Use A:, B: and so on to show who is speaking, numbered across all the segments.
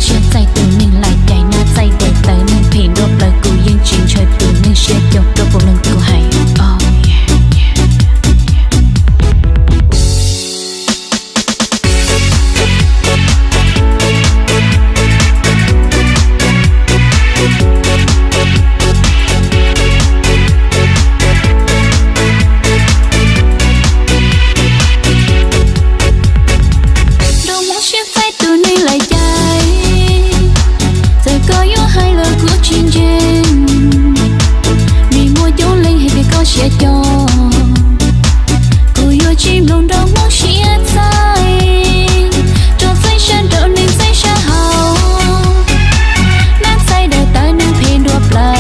A: chia tay từ nên lại chạy nát tay để tới nên phiền đốt lời cụ yên chuyện chơi từ nên chia chọc đốt bộ lần cụ hay. Oh yeah, yeah, chia cho cô yêu chim lòng đau muốn chia tay cho say chân đỡ nên say xa hào nát say đời ta nên phiền đua bờ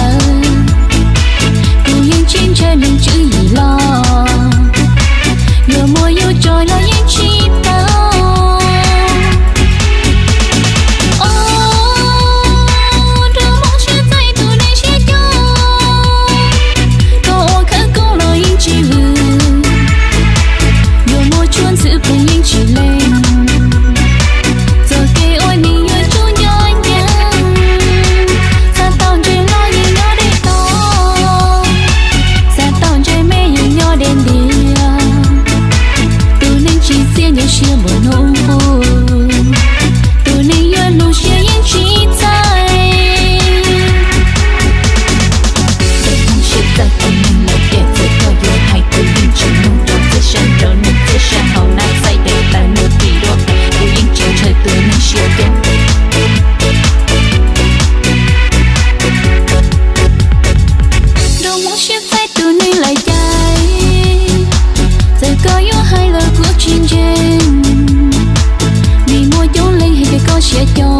A: cô yên chim chơi nên chữ gì lo nhờ môi yêu trôi lo yên chim chia cho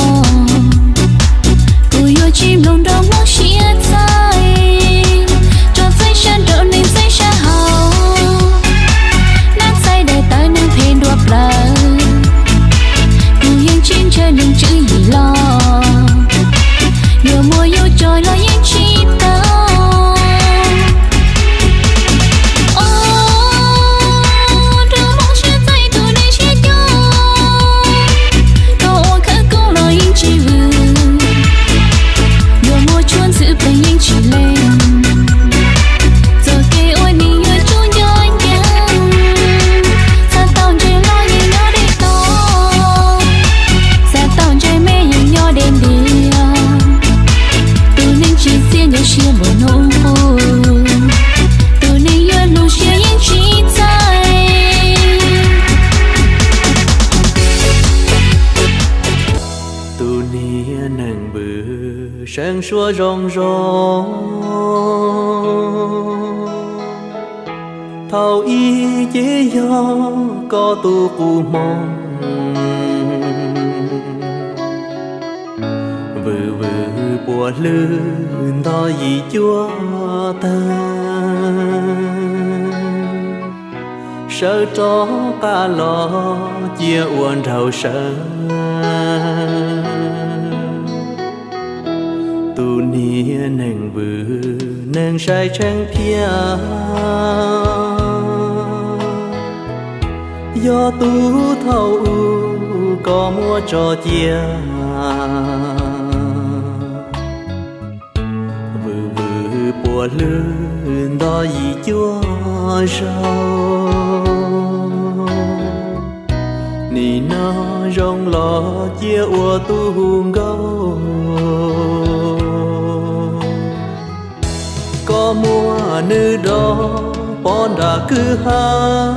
A: cô yêu chim lòng đau muốn chia tay cho say chân đỡ nên say xa hào nát say đời ta nên phiền đua bờ cô yên chim chơi nên chữ gì lo nhờ môi yêu trôi lo yên chim ta.
B: sáng xua rong rong thâu y chế do có tu phù mong vừ vừ bùa lươn to gì chúa ta sợ cho ca lo chia uốn rau sợ tu nia nàng vừ nàng sai trang pia do tu thâu có mua cho chia vừ vừ bùa lươn đó gì chúa sao ni nó rong lo chia ua tu hùng gấu có mua nữ đó bọn đã cứ ha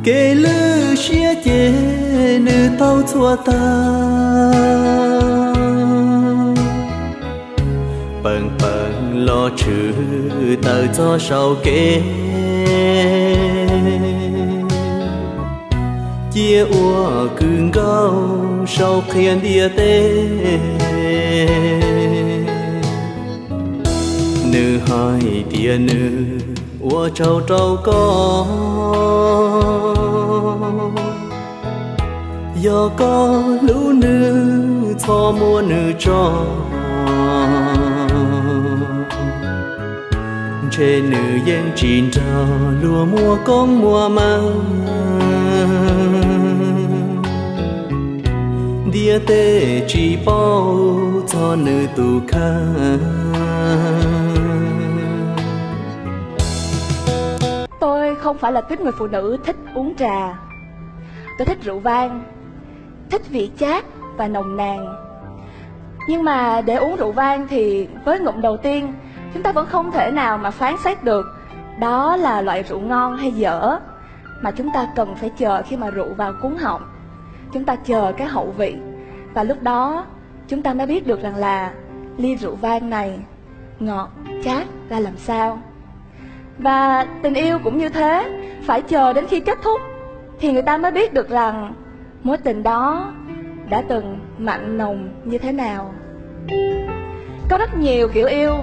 B: kể lư xia chê nữ tao chua ta bận bận lo trừ tờ cho sau kế chia ua cưng gấu sau khiên địa tê nữ hai tia nữ ua trâu trâu có do có lũ nữ cho mua nữ cho trên nữ dân chín trò lúa mua con mua mang chia tê chỉ bao cho nữ tù khá.
C: Tôi không phải là tuýp người phụ nữ thích uống trà. Tôi thích rượu vang, thích vị chát và nồng nàn. Nhưng mà để uống rượu vang thì với ngụm đầu tiên, chúng ta vẫn không thể nào mà phán xét được đó là loại rượu ngon hay dở, mà chúng ta cần phải chờ khi mà rượu vào cuống họng. Chúng ta chờ cái hậu vị, và lúc đó chúng ta mới biết được rằng là ly rượu vang này ngọt, chát ra làm sao. Và tình yêu cũng như thế, phải chờ đến khi kết thúc thì người ta mới biết được rằng mối tình đó đã từng mặn nồng như thế nào. Có rất nhiều kiểu yêu,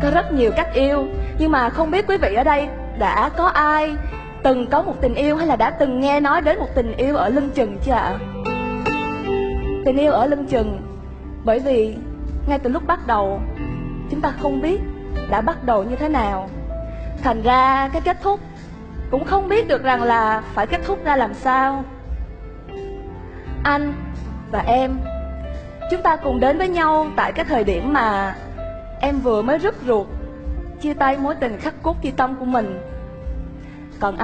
C: có rất nhiều cách yêu, nhưng mà không biết quý vị ở đây đã có ai từng có một tình yêu hay là đã từng nghe nói đến một tình yêu ở lưng chừng chưa ạ? Tình yêu ở lưng chừng bởi vì ngay từ lúc bắt đầu chúng ta không biết đã bắt đầu như thế nào, thành ra cái kết thúc cũng không biết được rằng là phải kết thúc ra làm sao. Anh và em, chúng ta cùng đến với nhau tại cái thời điểm mà em vừa mới rứt ruột chia tay mối tình khắc cốt ghi tâm của mình. Còn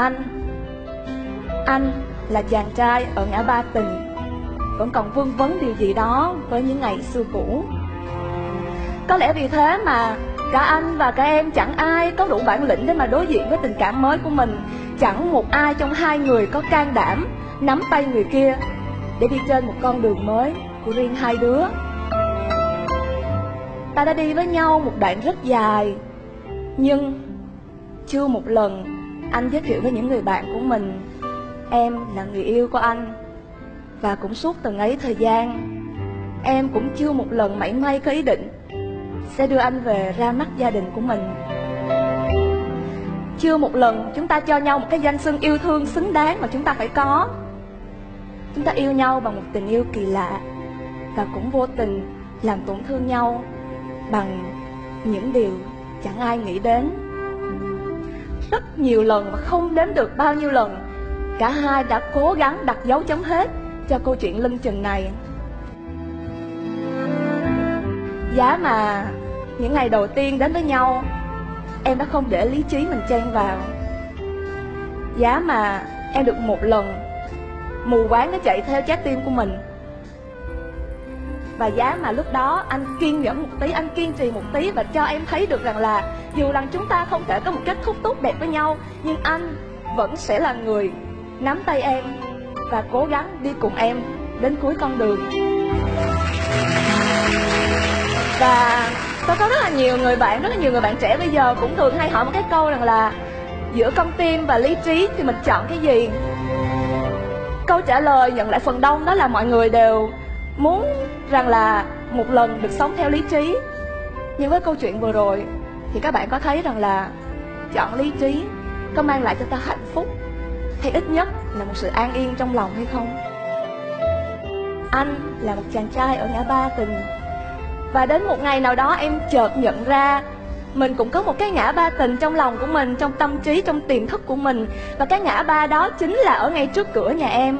C: anh là chàng trai ở ngã ba tình, vẫn còn vương vấn điều gì đó với những ngày xưa cũ. Có lẽ vì thế mà cả anh và cả em chẳng ai có đủ bản lĩnh để mà đối diện với tình cảm mới của mình. Chẳng một ai trong hai người có can đảm nắm tay người kia để đi trên một con đường mới của riêng hai đứa. Ta đã đi với nhau một đoạn rất dài, nhưng chưa một lần anh giới thiệu với những người bạn của mình em là người yêu của anh. Và cũng suốt từng ấy thời gian, em cũng chưa một lần mảy may có ý định sẽ đưa anh về ra mắt gia đình của mình. Chưa một lần chúng ta cho nhau một cái danh xưng yêu thương xứng đáng mà chúng ta phải có. Chúng ta yêu nhau bằng một tình yêu kỳ lạ, và cũng vô tình làm tổn thương nhau bằng những điều chẳng ai nghĩ đến. Rất nhiều lần mà không đếm được bao nhiêu lần, cả hai đã cố gắng đặt dấu chấm hết cho câu chuyện lưng chừng này. Giá mà những ngày đầu tiên đến với nhau, em đã không để lý trí mình chen vào. Giá mà em được một lần mù quáng nó chạy theo trái tim của mình. Và giá mà lúc đó anh kiên nhẫn một tí, anh kiên trì một tí, và cho em thấy được rằng là dù rằng chúng ta không thể có một kết thúc tốt đẹp với nhau, nhưng anh vẫn sẽ là người nắm tay em và cố gắng đi cùng em đến cuối con đường. Và tôi có rất là nhiều người bạn trẻ bây giờ cũng thường hay hỏi một cái câu rằng là giữa con tim và lý trí thì mình chọn cái gì? Câu trả lời nhận lại phần đông đó là mọi người đều muốn rằng là một lần được sống theo lý trí. Nhưng với câu chuyện vừa rồi thì các bạn có thấy rằng là chọn lý trí có mang lại cho ta hạnh phúc, hay ít nhất là một sự an yên trong lòng hay không? Anh là một chàng trai ở ngã ba tình, và đến một ngày nào đó em chợt nhận ra mình cũng có một cái ngã ba tình trong lòng của mình, trong tâm trí, trong tiềm thức của mình. Và cái ngã ba đó chính là ở ngay trước cửa nhà em.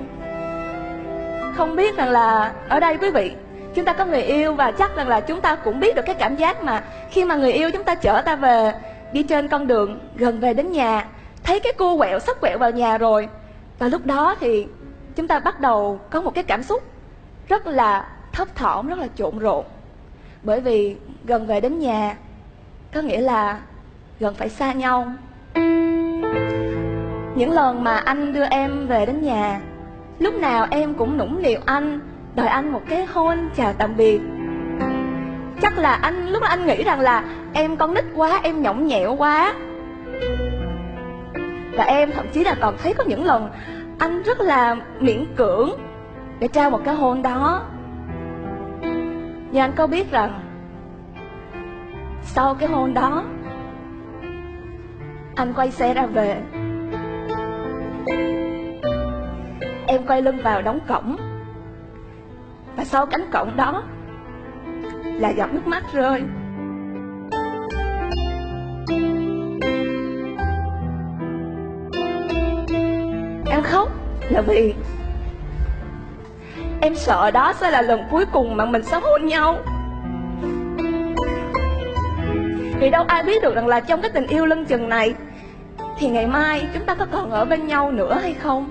C: Không biết rằng là ở đây quý vị, chúng ta có người yêu, và chắc rằng là chúng ta cũng biết được cái cảm giác mà khi mà người yêu chúng ta chở ta về, đi trên con đường gần về đến nhà, thấy cái cua quẹo sắp quẹo vào nhà rồi, và lúc đó thì chúng ta bắt đầu có một cái cảm xúc rất là thấp thỏm, rất là trộn rộn. Bởi vì gần về đến nhà có nghĩa là gần phải xa nhau. Những lần mà anh đưa em về đến nhà, lúc nào em cũng nũng nịu anh, đòi anh một cái hôn chào tạm biệt. Chắc là lúc đó anh nghĩ rằng là em con nít quá, em nhõng nhẽo quá. Và em thậm chí là còn thấy có những lần anh rất là miễn cưỡng để trao một cái hôn đó. Nhưng anh có biết rằng sau cái hôn đó, anh quay xe ra về, em quay lưng vào đóng cổng, và sau cánh cổng đó là giọt nước mắt rơi. Em khóc là vì Em sợ đó sẽ là lần cuối cùng mà mình sẽ hôn nhau. Vì đâu ai biết được rằng là trong cái tình yêu lưng chừng này thì ngày mai chúng ta có còn ở bên nhau nữa hay không.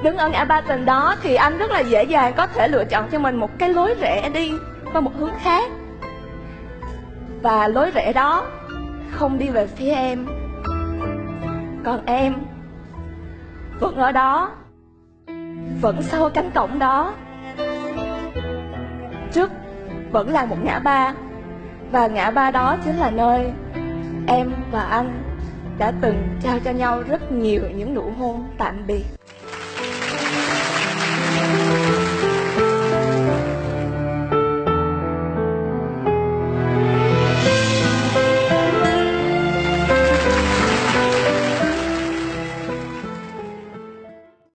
C: Đứng ở ngã ba tình đó thì anh rất là dễ dàng có thể lựa chọn cho mình một cái lối rẽ đi qua một hướng khác. Và lối rẽ đó không đi về phía em. Còn em vẫn ở đó, vẫn sau cánh cổng đó. Trước vẫn là một ngã ba, và ngã ba đó chính là nơi em và anh đã từng trao cho nhau rất nhiều những nụ hôn tạm biệt.